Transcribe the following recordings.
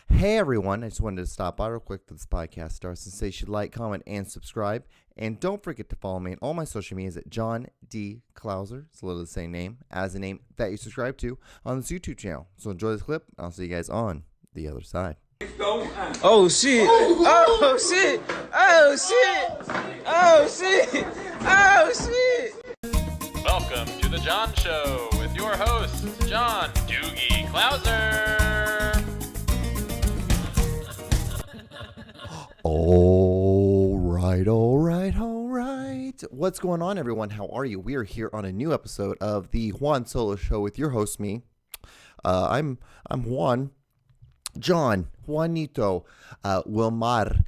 Hey everyone, I just wanted to stop by real quick for this podcast starts and say you should like, comment, and subscribe. And don't forget to follow me on all my social medias at John D. Klauser. It's literally the same name as the name that you subscribe to on this YouTube channel. So enjoy this clip. I'll see you guys on the other side. Oh shit! Oh shit! Oh shit! Oh shit! Oh shit! Welcome to the John Show with your host, John Doogie Klauser. All right. What's going on, everyone? How are you? We are here on a new episode of the Juan Solo Show with your host, me. I'm Juan. John, Juanito, Wilmar.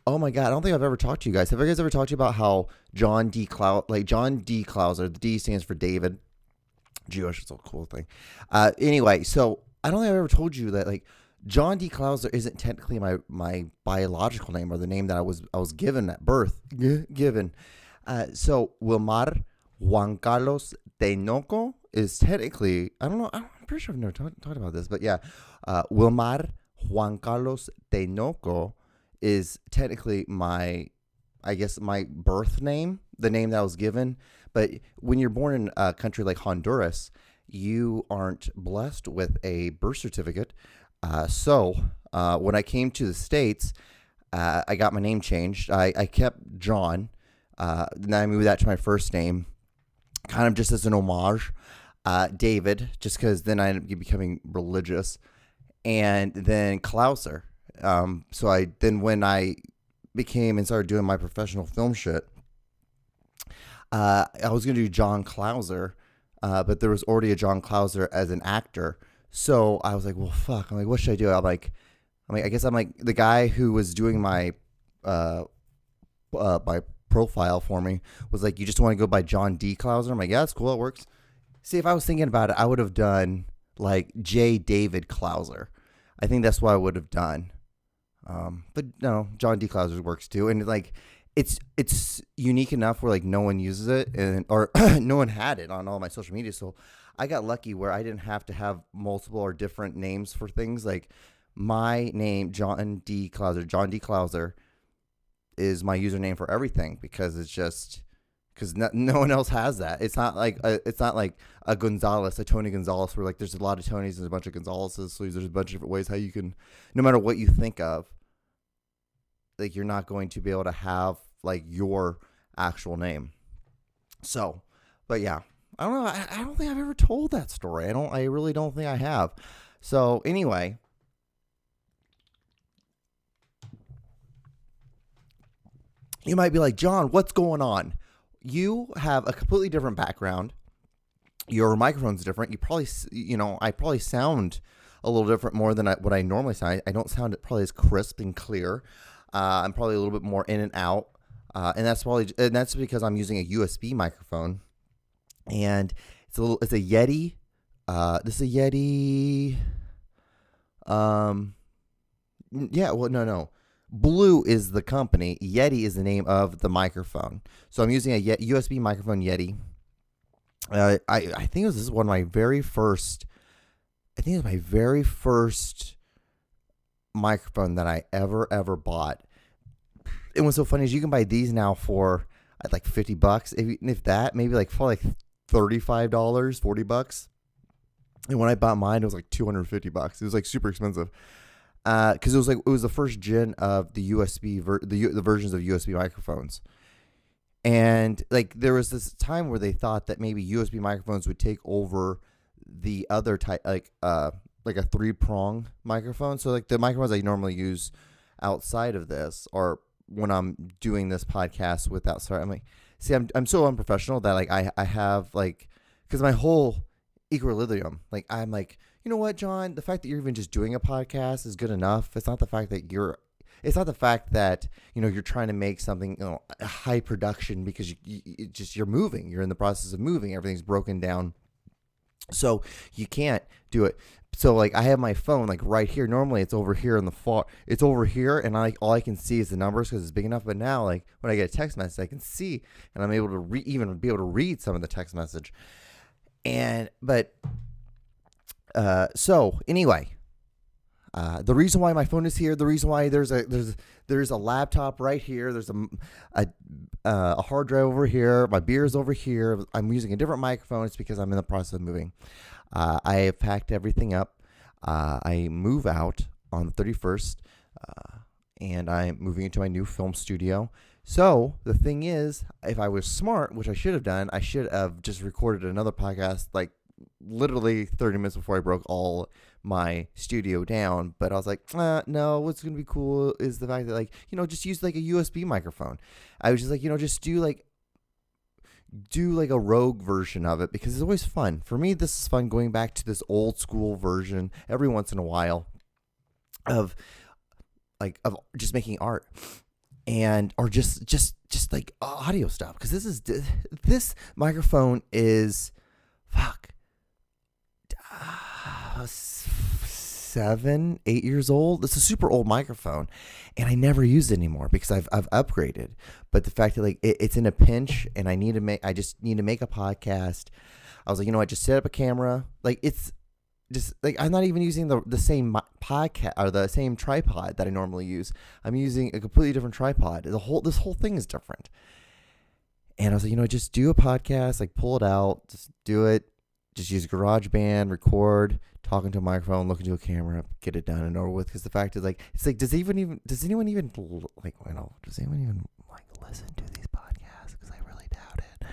Oh my God, I don't think I've ever talked to you guys. Have you guys ever talked to you about how John D. Klauser, the D stands for David. Jewish, it's a cool thing. Anyway, so I don't think I've ever told you that, like, John D. Klauser isn't technically my biological name or the name that I was given at birth. So Wilmar Juan Carlos Tenoco is technically, I don't know, I'm pretty sure I've never talked about this, but yeah, Wilmar Juan Carlos Tenoco is technically my birth name, the name that I was given. But when you're born in a country like Honduras, you aren't blessed with a birth certificate. So when I came to the States, I got my name changed. I kept John. Then I moved that to my first name, kind of just as an homage. David, just because then I ended up becoming religious. And then Klauser. So when I became and started doing my professional film shit, I was going to do John Klauser, but there was already a John Klauser as an actor. So I was like, well, fuck. I'm like, what should I do? I guess I'm like the guy who was doing my my profile for me was like, you just want to go by John D. Klauser? I'm like, yeah, that's cool. It works. See, if I was thinking about it, I would have done like J. David Klauser. I think that's what I would have done. But no, John D. Klauser works too. And like, it's unique enough where like no one uses it or no one had it on all my social media. So I got lucky where I didn't have to have multiple or different names for things. Like my name, John D. Klauser is my username for everything because it's just because no one else has that. It's not like a Gonzalez, a Tony Gonzalez, where like there's a lot of Tonys and a bunch of Gonzalez's. So there's a bunch of different ways how you can, no matter what you think of, like you're not going to be able to have like your actual name. So, but yeah. I don't know. I don't think I've ever told that story. I really don't think I have. So anyway, you might be like, John, what's going on? You have a completely different background. Your microphone's different. You probably, I probably sound a little different more than what I normally sound. I don't sound probably as crisp and clear. I'm probably a little bit more in and out. And that's because I'm using a USB microphone. And it's a Yeti. This is a Yeti. No. Blue is the company. Yeti is the name of the microphone. So I'm using a USB microphone Yeti. I think this is one of my very first. I think it was my very first microphone that I ever bought. And what's so funny is you can buy these now for like $50, if that, maybe like for like $35, $40. And when I bought mine, it was like $250. It was like super expensive. Because it was the first gen of the USB the versions of USB microphones. And like there was this time where they thought that maybe USB microphones would take over the other type, like a 3-prong microphone. So like the microphones I normally use outside of this, or when I'm doing this podcast without starting, I'm like, see, I'm so unprofessional that like I have like, because my whole equilibrium, like I'm like, you know what, John, the fact that you're even just doing a podcast is good enough. It's not the fact that you're trying to make something, a high production, because you're moving, you're in the process of moving, everything's broken down. So you can't do it. So like I have my phone like right here. Normally it's over here in the far. It's over here, and all I can see is the numbers because it's big enough. But now like when I get a text message, I can see, and I'm able to even be able to read some of the text message. So anyway, The reason why my phone is here, the reason why there's a laptop right here, there's a hard drive over here, my beer is over here. I'm using a different microphone. It's because I'm in the process of moving. I have packed everything up. I move out on the 31st, and I'm moving into my new film studio. So the thing is, if I was smart, which I should have done, I should have just recorded another podcast like literally 30 minutes before I broke all my studio down. But I was like, no, what's going to be cool is the fact that, like, just use like a USB microphone. I was just like, just do like a rogue version of it, because it's always fun. For me, this is fun going back to this old school version every once in a while of just making art. And or just like audio stuff, because this microphone is 7, 8 years old. It's a super old microphone, and I never use it anymore because I've upgraded. But the fact that like it's in a pinch, and I just need to make a podcast. I was like, I just set up a camera. Like it's just like I'm not even using the same podcast or the same tripod that I normally use. I'm using a completely different tripod. This whole thing is different. And I was like, just do a podcast, like pull it out, just do it, just use GarageBand, record, talk into a microphone, look into a camera, get it done and over with. Because the fact is, like, it's like, does anyone even listen to these podcasts? Because I really doubt it.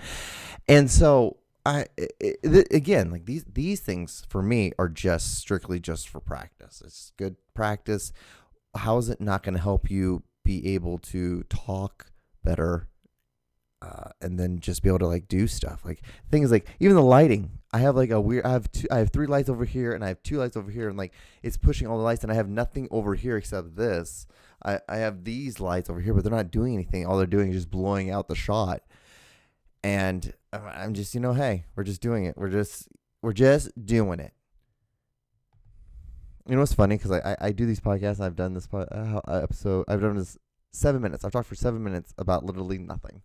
And so again, like these things for me are just strictly just for practice. It's good practice. How is it not going to help you be able to talk better, and then just be able to like do stuff? Like things like even the lighting. I have like I have 3 lights over here, and I have 2 lights over here, and like it's pushing all the lights, and I have nothing over here except this. I have these lights over here, but they're not doing anything. All they're doing is just blowing out the shot. And I'm just, hey, we're just doing it. We're just doing it. What's funny? Because I do these podcasts. I've done this episode. I've done this 7 minutes. I've talked for 7 minutes about literally nothing.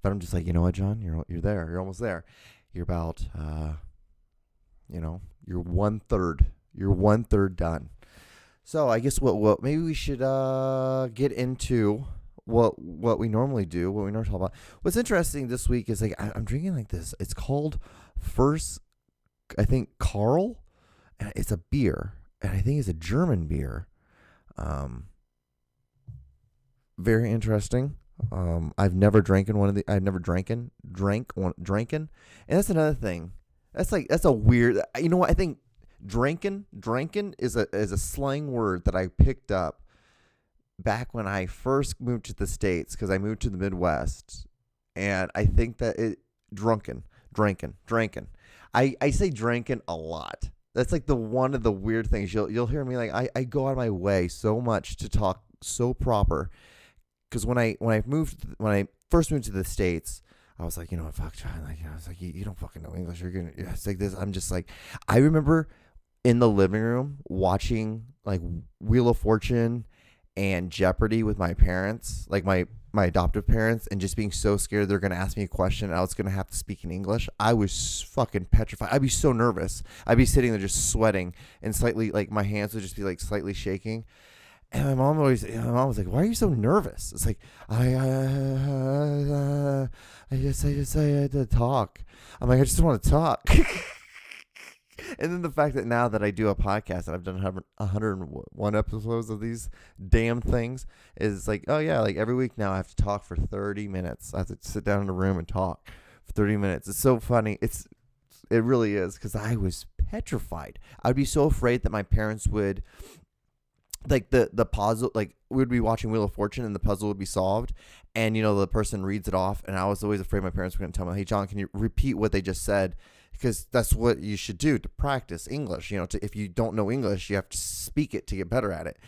But I'm just like, you know what, John? You're there. You're almost there. You're about, you're 1/3. You're 1/3 done. So I guess what maybe we should get into what we normally do, what we normally talk about. What's interesting this week is like I'm drinking like this. It's called First, I think, Carl, and it's a beer, and I think it's a German beer. Very interesting. I've never drank one of the. I've never drank one, and that's another thing. That's a weird. You know what? I think drinking is a slang word that I picked up back when I first moved to the States, because I moved to the Midwest, and I think that drinking. I say drinking a lot. That's like one of the weird things. You'll hear me like I go out of my way so much to talk so proper, because when I first moved to the States, I was like, fuck John, like I was like, you don't fucking know English. You're gonna. It's like this. I'm just like, I remember in the living room watching like Wheel of Fortune and Jeopardy with my parents, like my adoptive parents, and just being so scared they're going to ask me a question and I was going to have to speak in English. I was fucking petrified. I'd be so nervous. I'd be sitting there just sweating, and slightly, like, my hands would just be like slightly shaking. And my mom was like, why are you so nervous? It's like, I just had to talk. I'm like, I just want to talk. And then the fact that now that I do a podcast and I've done 101 episodes of these damn things is like, oh yeah, like every week now I have to talk for 30 minutes. I have to sit down in a room and talk for 30 minutes. It's so funny. It really is, because I was petrified. I'd be so afraid that my parents would, like the puzzle, like we would be watching Wheel of Fortune and the puzzle would be solved, and the person reads it off, and I was always afraid my parents were going to tell me, hey John, can you repeat what they just said? Because that's what you should do to practice English. If you don't know English, you have to speak it to get better at it.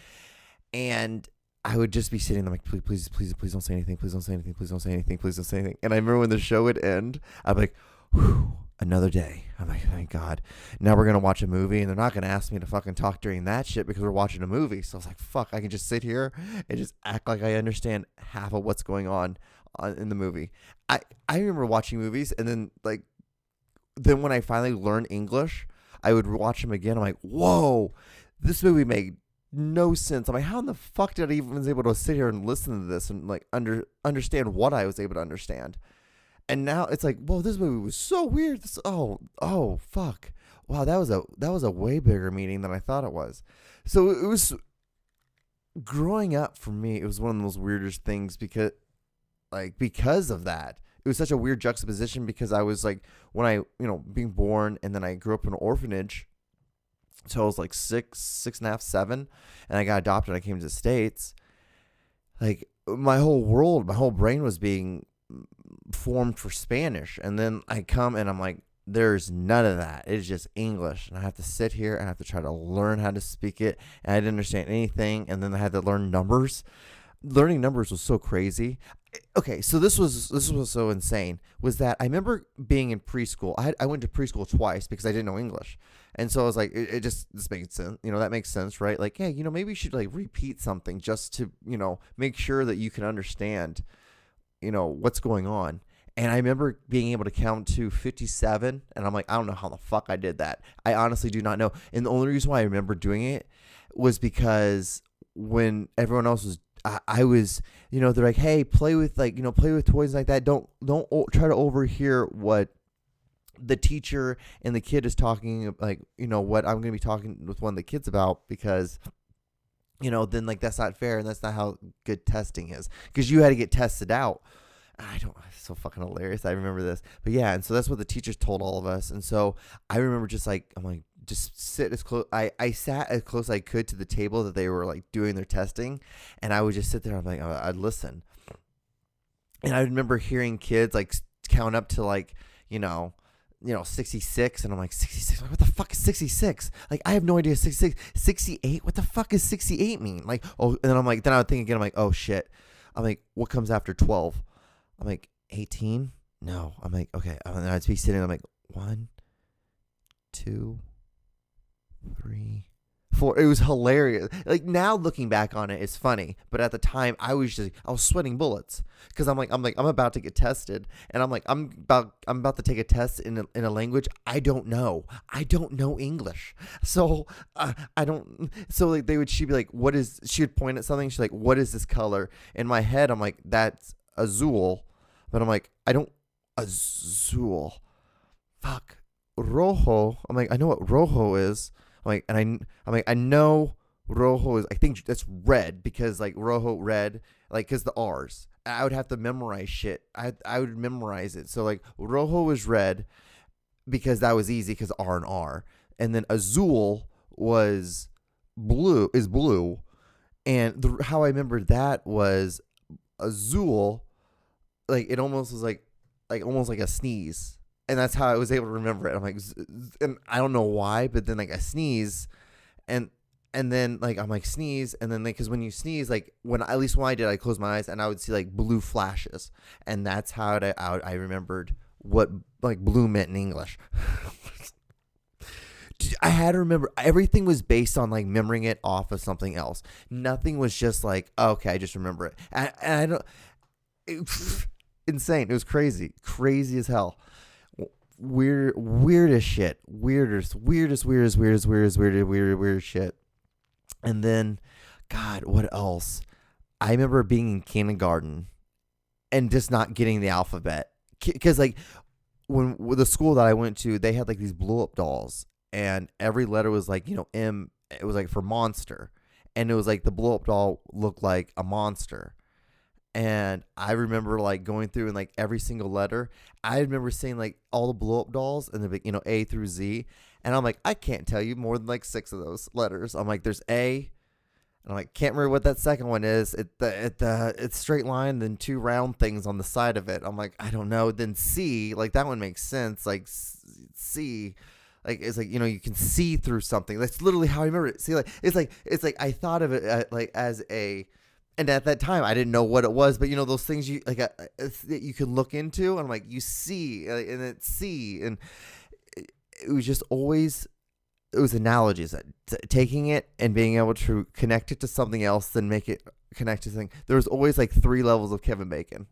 And I would just be sitting there like, please don't say anything. Please don't say anything. Please don't say anything. Please don't say anything. And I remember when the show would end, I'd be like, whew, another day. I'm like, thank God. Now we're going to watch a movie, and they're not going to ask me to fucking talk during that shit because we're watching a movie. So I was like, fuck, I can just sit here and just act like I understand half of what's going on in the movie. I remember watching movies, and then when I finally learned English, I would watch them again. I'm like, whoa, This movie made no sense. I'm like, how in the fuck did I even was able to sit here and listen to this and like understand what I was able to understand? And now it's like, whoa, this movie was so weird. Oh, fuck. Wow, that was a way bigger meaning than I thought it was. So it was growing up for me. It was one of the most weirdest things because of that. It was such a weird juxtaposition because I was like, when I, being born and then I grew up in an orphanage until I was like 6 and a half, 7, and I got adopted. I came to the States. Like my whole world, my whole brain was being formed for Spanish. And then I come and I'm like, there's none of that. It's just English. And I have to sit here and I have to try to learn how to speak it. And I didn't understand anything. And then I had to learn numbers. Learning numbers was so crazy. Okay, so this was so insane, was that I remember being in preschool. I went to preschool twice because I didn't know English. And so I was like, this makes sense. That makes sense, right? Like, hey, maybe you should like repeat something just to, make sure that you can understand, what's going on. And I remember being able to count to 57, and I'm like, I don't know how the fuck I did that. I honestly do not know. And the only reason why I remember doing it was because when everyone else was, I was, they're like, hey, play with toys like that. Don't try to overhear what the teacher and the kid is talking, like, what I'm going to be talking with one of the kids about, because then like that's not fair, and that's not how good testing is, because you had to get tested out. It's so fucking hilarious. I remember this. But yeah, and so that's what the teachers told all of us. And so I remember just sit as close. I sat as close as I could to the table that they were like doing their testing, and I would just sit there. I'm like, I'd listen. And I remember hearing kids like count up to like, 66, and I'm like, 66? What the fuck is 66? Like, I have no idea. 66, 68? What the fuck does 68 mean? Like, oh, and then I'm like, then I would think again, I'm like, oh shit. I'm like, what comes after 12? I'm like, 18? No. I'm like, okay. And then I'd be sitting, I'm like, 1, 2, 3, 4. It was hilarious. Like, now looking back on it, it's funny. But at the time, I was sweating bullets. Because I'm about to get tested. And I'm like, I'm about to take a test in a language I don't know. I don't know English. So, she'd be like, she would point at something. She's like, what is this color? In my head, I'm like, that's azul. But I'm like, azul. Fuck. Rojo. I'm like, I know what rojo is. I'm like, I know rojo is, I think that's red, because like rojo, red, like, because the R's. I would have to memorize shit. I would memorize it. So like rojo is red because that was easy, because R and R. And then azul was blue. And how I remembered that was azul, like it almost was like almost like a sneeze. And that's how I was able to remember it. I'm like, and I don't know why, but then like I sneeze, and then like I'm like sneeze, and then like, because when you sneeze, like at least when I did, I closed my eyes and I would see like blue flashes, and that's how I remembered what like blue meant in English. I had to remember, everything was based on like remembering it off of something else. Nothing was just like, oh, okay, I just remember it. And I don't. Insane. It was crazy as hell. Weirdest shit. Weirdest shit. And then, God, what else? I remember being in kindergarten and just not getting the alphabet, because like when with the school that I went to, they had like these blow up dolls, and every letter was like, M. It was like for monster, and it was like the blow up doll looked like a monster. And I remember like going through and like every single letter. I remember seeing like all the blow up dolls and the A through Z. And I'm like, I can't tell you more than like 6 of those letters. I'm like, there's A. And I'm like, can't remember what that second one is. It's straight line, then 2 round things on the side of it. I'm like, I don't know. Then C, like that one makes sense. Like C, like it's like, you can see through something. That's literally how I remember it. See, like it's like I thought of it like as a. And at that time, I didn't know what it was, but those things you like that you can look into, and I'm like, you see, and it's see, and it was just always, it was analogies, taking it and being able to connect it to something else, then make it connect to something. There was always like 3 levels of Kevin Bacon,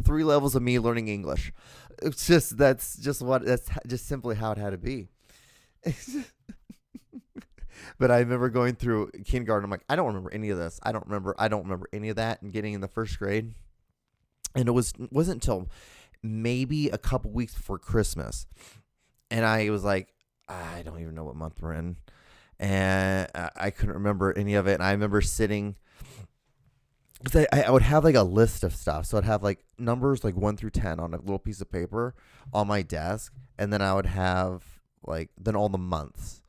3 levels of me learning English. That's just simply how it had to be. But I remember going through kindergarten. I'm like, I don't remember any of this. I don't remember any of that. And getting in the first grade, and wasn't until maybe a couple weeks before Christmas, and I was like, I don't even know what month we're in, and I couldn't remember any of it. And I remember sitting, because I would have like a list of stuff. So I'd have like numbers like 1 through 10 on a little piece of paper on my desk, and then I would have like then all the months.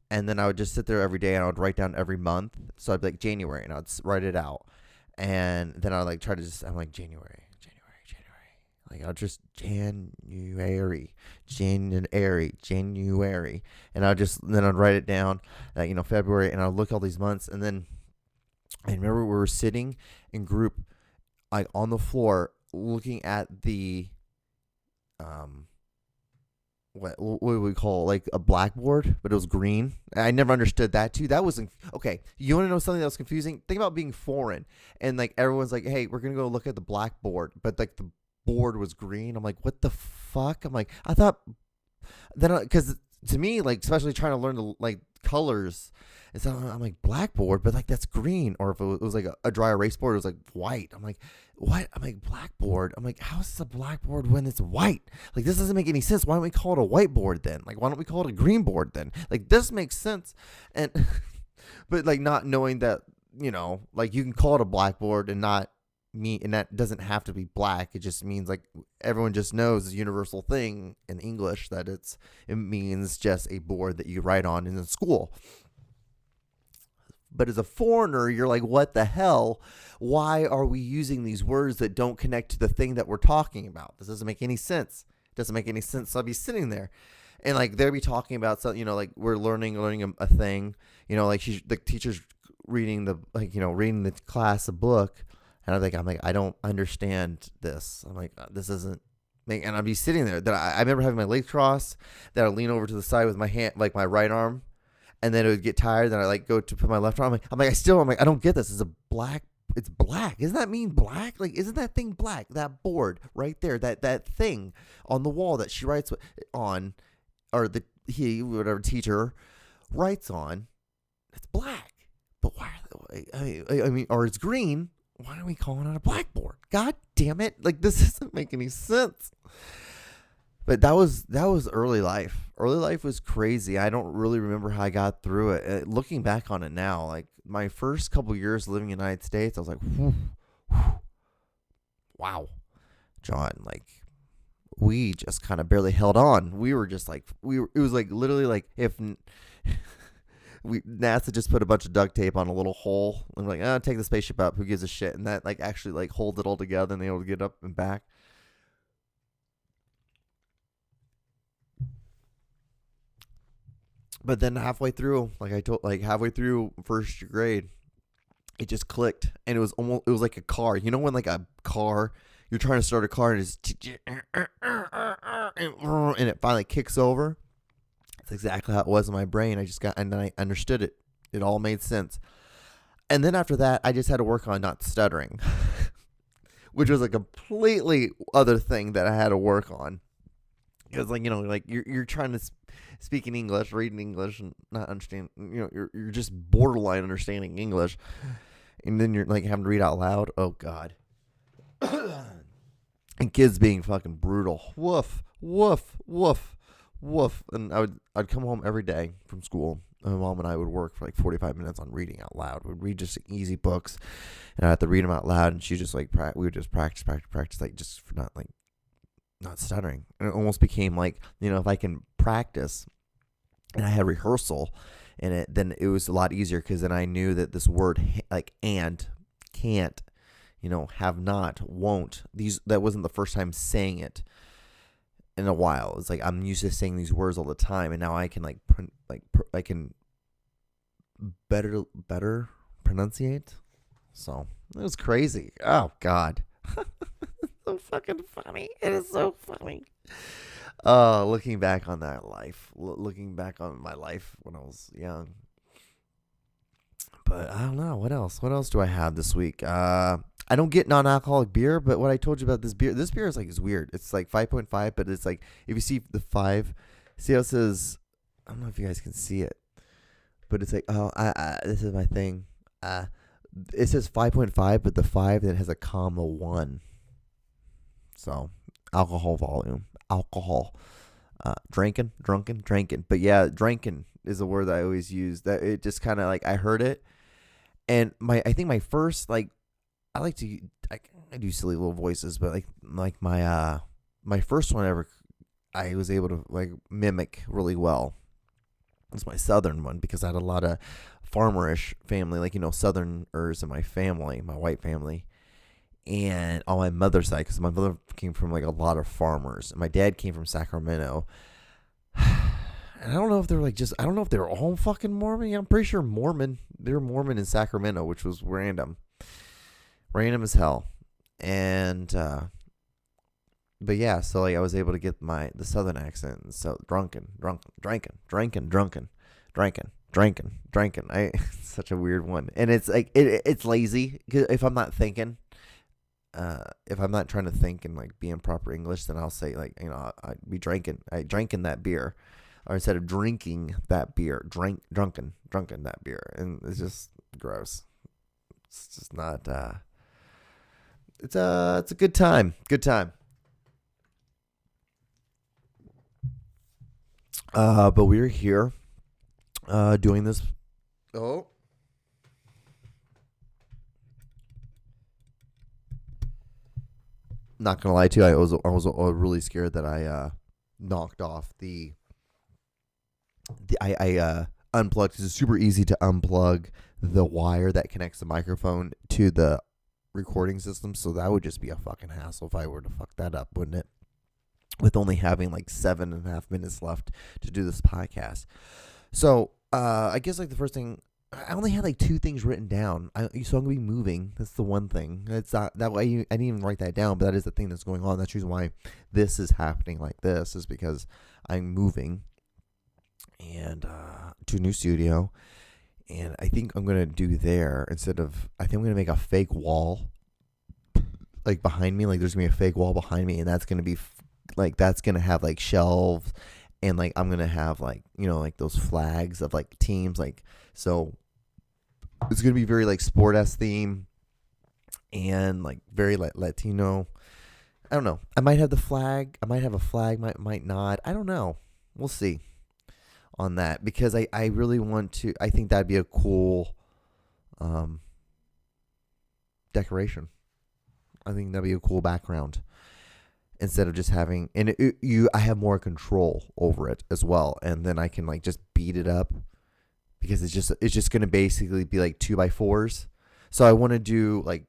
And then I would just sit there every day and I would write down every month. So I'd be like January and I'd write it out. And then I'd like try to I'm like January. Like I'll just January. And then I'd write it down, February. And I'd look at all these months. And then I remember we were sitting in group like on the floor looking at the, what do we call it? Like a blackboard, but it was green. I never understood that too. That was okay. You want to know something that was confusing? Think about being foreign and like everyone's like, "Hey, we're gonna go look at the blackboard," but like the board was green. I'm like, "What the fuck?" I'm like, I thought then because to me, like especially trying to learn the like colors, and so I'm like blackboard, but like that's green. Or if it was like a dry erase board, it was like white. I'm like, what? I'm like blackboard. I'm like, how is this a blackboard when it's white? Like this doesn't make any sense. Why don't we call it a whiteboard then? Like why don't we call it a green board then? Like this makes sense. And but like not knowing that, like you can call it a blackboard and not and that doesn't have to be black. It just means like everyone just knows the universal thing in English that it means just a board that you write on in school. But as a foreigner, you're like, what the hell? Why are we using these words that don't connect to the thing that we're talking about? This doesn't make any sense. It doesn't make any sense. So I'd be sitting there and like they'll be talking about something, like we're learning a thing, like the teacher's reading reading the class a book. And I'm like, I don't understand this. I'm like, this isn't. And I'd be sitting there. I remember having my legs crossed. That I'd lean over to the side with my hand, like my right arm, and then it would get tired. Then I like go to put my left arm. I'm like, I don't get this. It's black. Doesn't that mean black? Like, isn't that thing black? That board right there, that thing on the wall that she writes on, or whatever teacher writes on, it's black. But why? I mean, or it's green. Why are we calling it a blackboard? God damn it. Like, this doesn't make any sense. But that was early life. Early life was crazy. I don't really remember how I got through it. Looking back on it now, like my first couple years living in the United States, I was like, wow, John, like we just kind of barely held on. We were just like, it was like literally like if NASA just put a bunch of duct tape on a little hole and like, take the spaceship up. Who gives a shit? And that like actually like holds it all together and they able to get up and back. But then halfway through, halfway through first grade, it just clicked. And it was like a car. You know when like a car, you're trying to start a car and it finally kicks over? That's exactly how it was in my brain. And then I understood it. It all made sense. And then after that, I just had to work on not stuttering, which was a completely other thing that I had to work on. Because you're trying to speak in English, read in English, and not understand. You're just borderline understanding English, and then you're like having to read out loud. Oh God! And kids being fucking brutal. Woof, woof, woof, woof. And I'd come home every day from school. My mom and I would work for like 45 minutes on reading out loud. We'd read just easy books, and I had to read them out loud. And she just we would just practice, like just for not stuttering. And it almost became like, if I can practice and I had rehearsal in it, then it was a lot easier because then I knew that this word like and, can't, have not, won't, that wasn't the first time saying it in a while. It's like I'm used to saying these words all the time, and now I can I can better pronunciate. So it was crazy. Oh God. So fucking funny. It is so funny. Looking back on that life, looking back on my life when I was young. But I don't know what else. What else do I have this week? I don't get non-alcoholic beer, but what I told you about this beer is weird. It's like 5.5, but it's like if you see the 5, see how it says. I don't know if you guys can see it, but it's like, oh, this is my thing. It says 5.5, but the 5 then has a comma 1. So alcohol volume, alcohol, drinking. But yeah, drinking is a word that I always use. That it just kind of like I heard it, and I think my first like I like to I do silly little voices, but like my first one ever I was able to like mimic really well. It's my southern one because I had a lot of farmerish family, like, southerners in my family, my white family, and on my mother's side, because my mother came from like a lot of farmers, and my dad came from Sacramento. And I don't know if they're I don't know if they're all fucking Mormon. Yeah, I'm pretty sure Mormon. They're Mormon in Sacramento, which was random as hell. And but yeah, so like I was able to get the southern accent. And so drinking. It's such a weird one, and it's like it's lazy. 'Cause if I'm not thinking, if I'm not trying to think and like be in proper English, then I'll say like I'd be drinking that beer, or instead of drinking that beer, drunken that beer, and it's just gross. It's just not. It's a good time. But we're here, doing this. Oh. Not gonna lie to you, I was really scared that I knocked off I unplugged. It's super easy to unplug the wire that connects the microphone to the recording system, so that would just be a fucking hassle if I were to fuck that up, wouldn't it? With only having like 7.5 minutes left to do this podcast. So I guess like the first thing, I only had like 2 things written down. So I'm gonna be moving. That's the one thing. It's not that way. I didn't even write that down, but that is the thing that's going on. That's the reason why this is happening like this, is because I'm moving and to a new studio, and I think I'm gonna do there I think I'm gonna make a fake wall like behind me. Like there's gonna be a fake wall behind me, and that's gonna be that's gonna have like shelves, and like I'm gonna have like like those flags of like teams, like, so it's gonna be very like sport-esque theme and like very like Latino. I don't know. I might have a flag, might not. I don't know. We'll see on that, because I really want to. I think that'd be a cool decoration. I think that'd be a cool background, instead of just having, and I have more control over it as well, and then I can like just beat it up, because it's just gonna basically be like 2x4s. So I want to do like,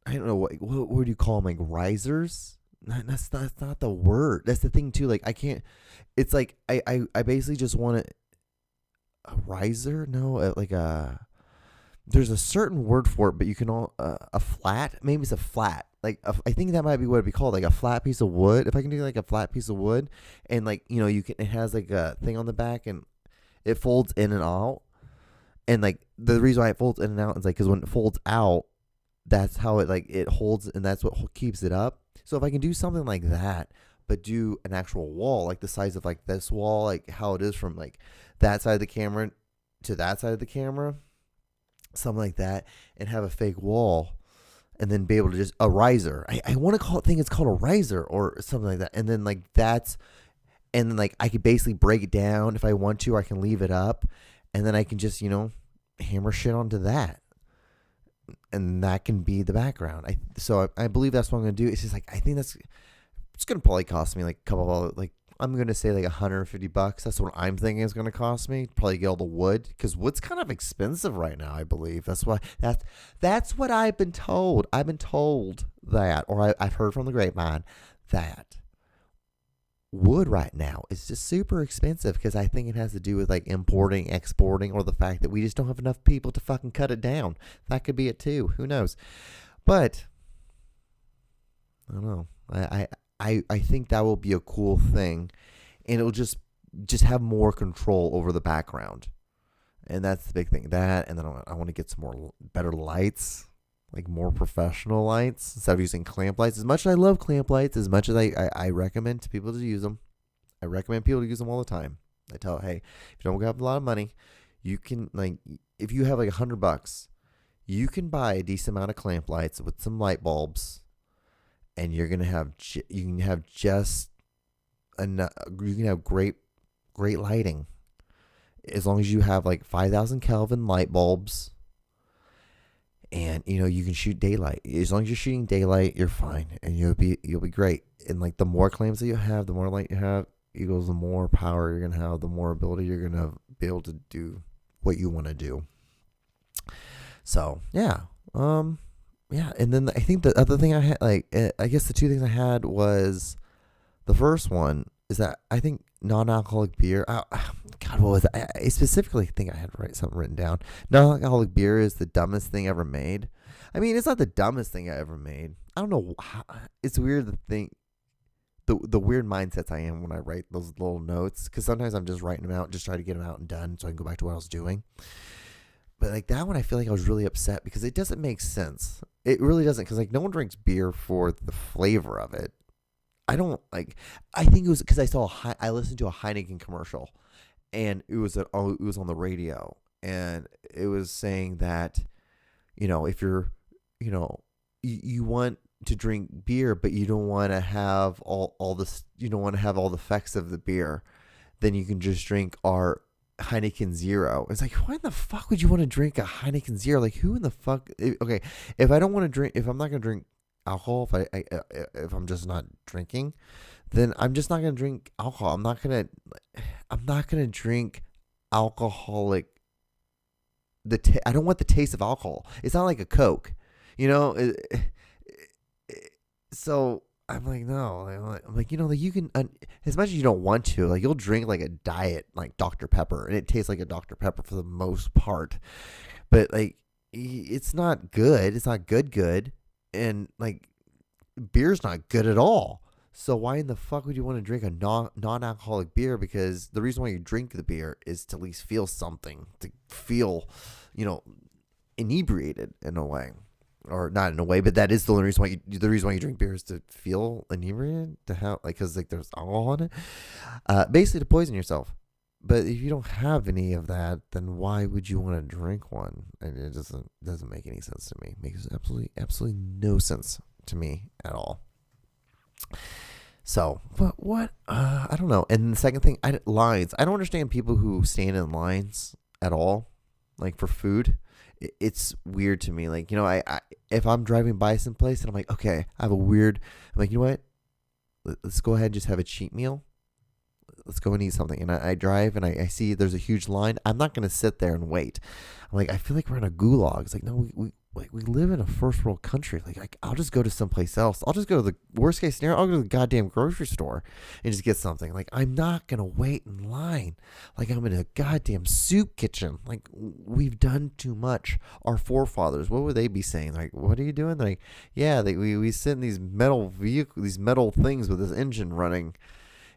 I don't know what do you call them, like risers? That's not the word. That's the thing too. Like I can't. It's like I basically just want a riser. No, like a. There's a certain word for it, but you can a flat. Maybe it's a flat. Like I think that might be what it'd be called, like a flat piece of wood. If I can do like a flat piece of wood, and like you can. It has like a thing on the back, and it folds in and out. And like the reason why it folds in and out is like because when it folds out, that's how it holds, and that's what keeps it up. So if I can do something like that, but do an actual wall, like the size of like this wall, like how it is from like that side of the camera to that side of the camera, something like that, and have a fake wall, and then be able to just a riser. I want to think it's called a riser or something like that. And then like and then like I could basically break it down if I want to, or I can leave it up, and then I can just hammer shit onto that. And that can be the background. I believe that's what I'm gonna do. It's just like I think it's gonna probably cost me like a couple of, like, I'm gonna say like $150. That's what I'm thinking is gonna cost me. Probably get all the wood, because wood's kind of expensive right now, I believe. That's what I've been told. I've been told that, or I've heard from the grapevine that wood right now is just super expensive, because I think it has to do with like importing, exporting, or the fact that we just don't have enough people to fucking cut it down. That could be it too. Who knows? But I don't know. I think that will be a cool thing, and it'll just have more control over the background, and that's the big thing. That, and then I want to get some better lights, like more professional lights, instead of using clamp lights. As much as I love clamp lights, as much as I recommend to people to use them, I recommend people to use them all the time. I tell, hey, if you don't have a lot of money, you can, like, if you have like $100, you can buy a decent amount of clamp lights with some light bulbs, and you're gonna have you can have just enough. You can have great lighting, as long as you have like 5,000 Kelvin light bulbs, and you can shoot daylight. As long as you're shooting daylight, you're fine, and you'll be great. And like the more clamps that you have, the more light you have, equals the more power you're gonna have, the more ability you're gonna be able to do what you want to do. So yeah, yeah. And then I think the other thing I had, I guess the two things I had was, the first one is that I think non-alcoholic beer. God, what was it? I specifically think I had something written down. Non-alcoholic beer is the dumbest thing ever made. I mean, it's not the dumbest thing I ever made. I don't know. It's weird to think. The weird mindsets I am when I write those little notes, because sometimes I'm just writing them out, just try to get them out and done so I can go back to what I was doing. But like that one, I feel like I was really upset because it doesn't make sense. It really doesn't, because like no one drinks beer for the flavor of it. I think it was because I listened to a Heineken commercial, and it was on the radio, and it was saying that, if you're, you want to drink beer, but you don't want to have all this, you don't want to have all the effects of the beer, then you can just drink our Heineken Zero. It's like, why in the fuck would you want to drink a Heineken Zero? Like, who in the fuck? Okay, if I don't want to drink, if I'm not gonna drink alcohol, if I'm just not drinking, then I'm just not gonna drink alcohol. I'm not gonna drink alcoholic. I don't want the taste of alcohol. It's not like a Coke, so I'm like, no. I'm like, you can, as much as you don't want to, like, you'll drink like a diet, like Dr. Pepper, and it tastes like a Dr. Pepper for the most part. But like, it's not good. It's not good. And like, beer's not good at all. So why in the fuck would you want to drink a non-alcoholic beer? Because the reason why you drink the beer is to at least feel something, to feel, inebriated in a way. Or not in a way, but that is the only reason why you drink beer, is to feel inebriated, to have, like, because like there's alcohol in it, basically to poison yourself. But if you don't have any of that, then why would you want to drink one? And it doesn't make any sense to me. It makes absolutely no sense to me at all. So, but what? I don't know. And the second thing, lines. I don't understand people who stand in lines at all, like for food. It's weird to me. Like, I if I'm driving by someplace and I'm like, okay, I'm like, you know what? Let's go ahead and just have a cheat meal. Let's go and eat something. And I drive and I see there's a huge line. I'm not going to sit there and wait. I'm like, I feel like we're in a gulag. It's like, no, we live in a first world country. Like I'll just go to someplace else. I'll just go to the worst case scenario. I'll go to the goddamn grocery store and just get something. Like, I'm not going to wait in line. Like, I'm in a goddamn soup kitchen. Like, we've done too much. Our forefathers, what would they be saying? Like, what are you doing? They're like, yeah, we sit in these metal things with this engine running,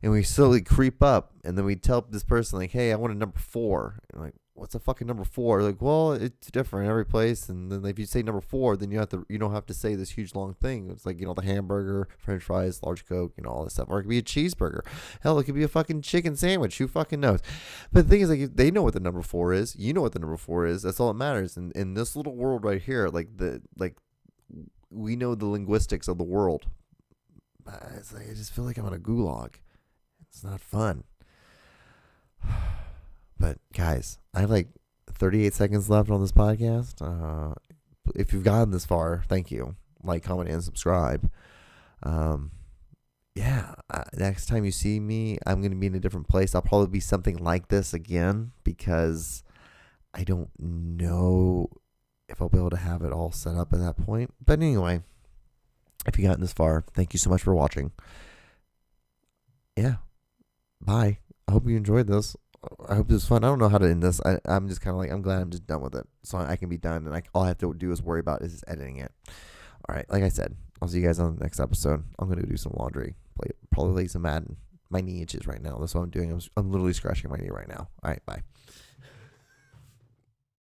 and we slowly creep up, and then we tell this person, like, hey, I want a number 4. And like, what's a fucking number 4? Like, well, it's different every place. And then if you say number 4, then you don't have to say this huge long thing. It's like, the hamburger, french fries, large Coke, all this stuff. Or it could be a cheeseburger. Hell, it could be a fucking chicken sandwich. Who fucking knows? But the thing is, like, they know what the number 4 is. You know what the number 4 is. That's all that matters. And in this little world right here, we know the linguistics of the world. It's like, I just feel like I'm in a gulag. It's not fun. But guys, I have like 38 seconds left on this podcast. If you've gotten this far, thank you. Like, comment, and subscribe. Next time you see me, I'm going to be in a different place. I'll probably be something like this again, because I don't know if I'll be able to have it all set up at that point. But anyway, if you've gotten this far, thank you so much for watching. Yeah. Bye. I hope you enjoyed this. I hope this was fun. I don't know how to end this. I'm just kind of like, I'm glad I'm just done with it, so I can be done, and all I have to do is worry about is just editing it. All right, like I said, I'll see you guys on the next episode. I'm going to do some laundry, probably play some Madden. My knee itches right now. That's what I'm doing. I'm literally scratching my knee right now. All right, bye.